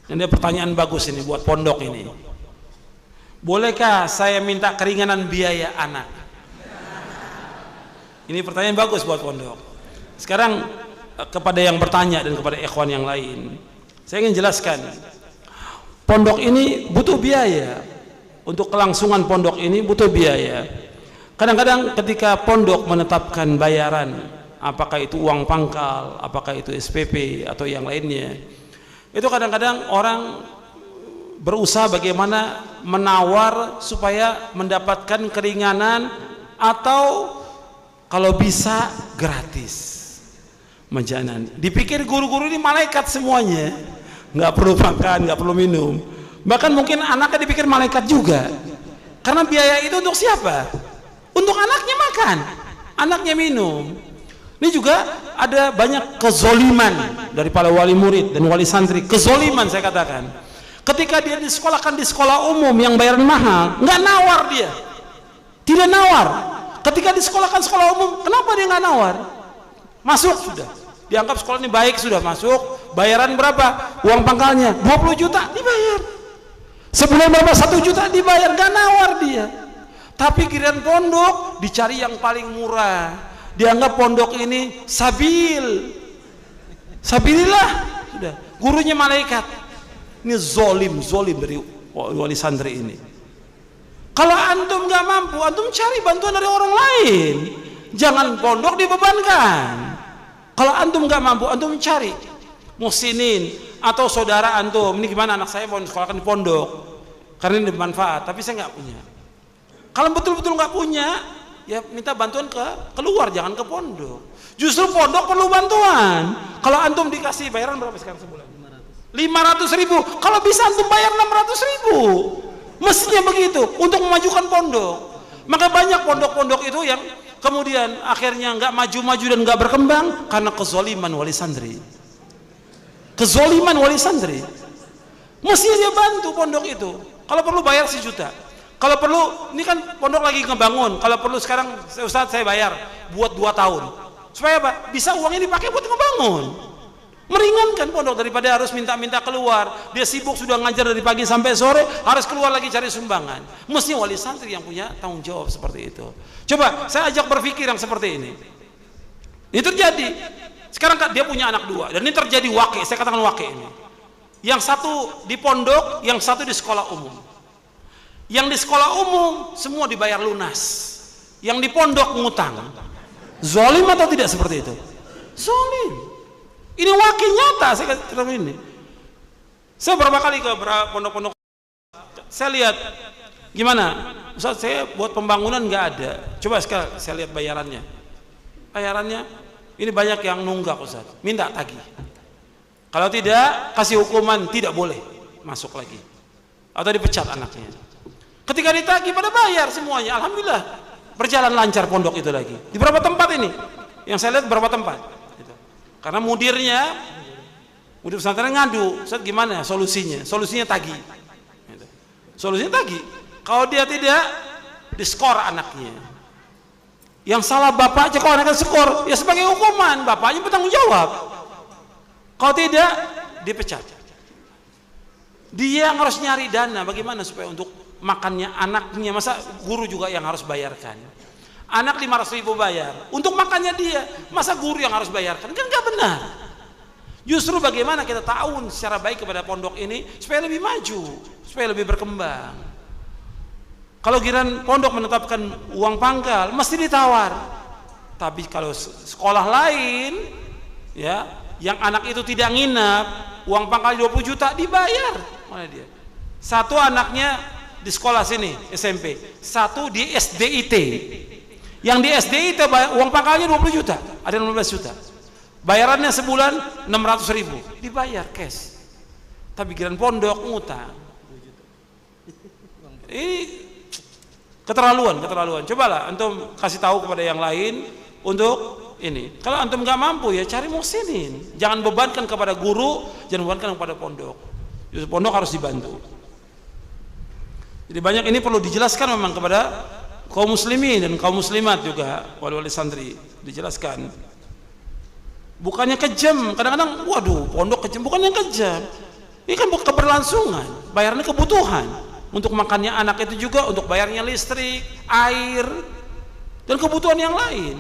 Ini pertanyaan bagus ini buat pondok ini. Bolehkah saya minta keringanan biaya anak? Ini pertanyaan bagus buat pondok. Sekarang kepada yang bertanya dan kepada ikhwan yang lain, saya ingin jelaskan. Pondok ini butuh biaya. Untuk kelangsungan pondok ini butuh biaya. Kadang-kadang ketika pondok menetapkan bayaran, apakah itu uang pangkal, apakah itu SPP atau yang lainnya, itu kadang-kadang orang berusaha bagaimana menawar supaya mendapatkan keringanan atau kalau bisa gratis majanan. Dipikir guru-guru ini malaikat semuanya, nggak perlu makan, nggak perlu minum, bahkan mungkin anaknya dipikir malaikat juga, karena biaya itu untuk siapa? Untuk anaknya makan, anaknya minum. Ini juga ada banyak kezoliman dari para wali murid dan wali santri. Kezoliman saya katakan, ketika dia disekolahkan di sekolah umum yang bayaran mahal, nggak nawar dia, tidak nawar. Ketika disekolahkan sekolah umum, kenapa dia nggak nawar? Masuk sudah, dianggap sekolah ini baik, sudah masuk. Bayaran berapa? Uang pangkalnya 20 juta dibayar. Sebulan berapa? 1 juta dibayar, nggak nawar dia. Tapi giliran pondok dicari yang paling murah. Dianggap pondok ini sabil, sabilillah, sudah. Gurunya malaikat. Ini zolim dari wali santri ini. Kalau antum nggak mampu, antum cari bantuan dari orang lain. Jangan pondok dibebankan. Kalau antum nggak mampu, antum cari muhsinin atau saudara antum. Ini gimana, anak saya mau disekolahkan di pondok karena ini bermanfaat, tapi saya nggak punya. Kalau betul-betul nggak punya, ya minta bantuan keluar, jangan ke pondok. Justru pondok perlu bantuan. Kalau antum dikasih bayaran berapa sekarang sebulan? 500.000. Kalau bisa antum bayar 600.000. Mestinya begitu untuk memajukan pondok. Maka banyak pondok-pondok itu yang kemudian akhirnya nggak maju-maju dan nggak berkembang karena kezoliman wali santri. Kezoliman wali santri. Mestinya dia bantu pondok itu. Kalau perlu bayar 1 juta. Kalau perlu, ini kan pondok lagi ngebangun. Kalau perlu sekarang, Ustaz saya bayar buat 2 tahun. Supaya apa? Bisa uang ini dipakai buat ngebangun. Meringankan pondok daripada harus minta-minta keluar. Dia sibuk sudah ngajar dari pagi sampai sore, harus keluar lagi cari sumbangan. Mesti wali santri yang punya tanggung jawab seperti itu. Coba saya ajak berpikir yang seperti ini. Ini terjadi. Sekarang dia punya anak 2 dan ini terjadi wakil. Saya katakan wakil ini. Yang satu di pondok, yang satu di sekolah umum. Yang di sekolah umum semua dibayar lunas, yang di pondok ngutang. Zolim atau tidak seperti itu? Zolim. Ini wakil nyata. Saya katakan ini. Saya berapa kali ke pondok-pondok, saya lihat gimana. Ustaz, saya buat pembangunan nggak ada. Coba sekarang saya lihat bayarannya. Bayarannya ini banyak yang nunggak, Ustaz. Minta tagih. Kalau tidak, kasih hukuman, tidak boleh masuk lagi. Atau dipecat anaknya. Ketika ditagih pada bayar semuanya, alhamdulillah berjalan lancar pondok itu lagi. Di beberapa tempat ini, yang saya lihat beberapa tempat. Gitu. Karena mudir pesantren ngadu, Ustaz gimana solusinya? Solusinya tagih. Gitu. Solusinya tagih. Kalau dia tidak, diskor anaknya. Yang salah bapaknya, kalau anaknya skor, ya sebagai hukuman, bapaknya bertanggung jawab. Kalau tidak, dipecat. Dia yang harus nyari dana, bagaimana supaya untuk makannya anaknya, masa guru juga yang harus bayarkan? Anak 500.000 bayar untuk makannya dia, masa guru yang harus bayarkan? Kan nggak benar. Justru bagaimana kita tahu secara baik kepada pondok ini supaya lebih maju, supaya lebih berkembang. Kalau giliran pondok menetapkan uang pangkal mesti ditawar. Tapi kalau sekolah lain ya, yang anak itu tidak nginap, uang pangkal 20 juta dibayar. Mana dia? Satu anaknya di sekolah sini SMP, satu di SDIT. Yang di SDIT uang pangkalnya 20 juta, ada 15 juta. Bayarannya sebulan 600.000, dibayar cash. Tapi giliran pondok ngutang. Ini keterlaluan. Cobalah antum kasih tahu kepada yang lain untuk ini. Kalau antum nggak mampu ya cari muhsinin. Jangan bebankan kepada guru, jangan bebankan kepada pondok. Justru pondok harus dibantu. Jadi banyak ini perlu dijelaskan memang kepada kaum muslimin dan kaum muslimat juga, wali-wali santri, dijelaskan. Bukannya kejam, kadang-kadang waduh pondok kejam, bukan yang kejam. Ini kan bukan keberlangsungan, bayarnya kebutuhan. Untuk makannya anak itu juga, untuk bayarnya listrik, air, dan kebutuhan yang lain.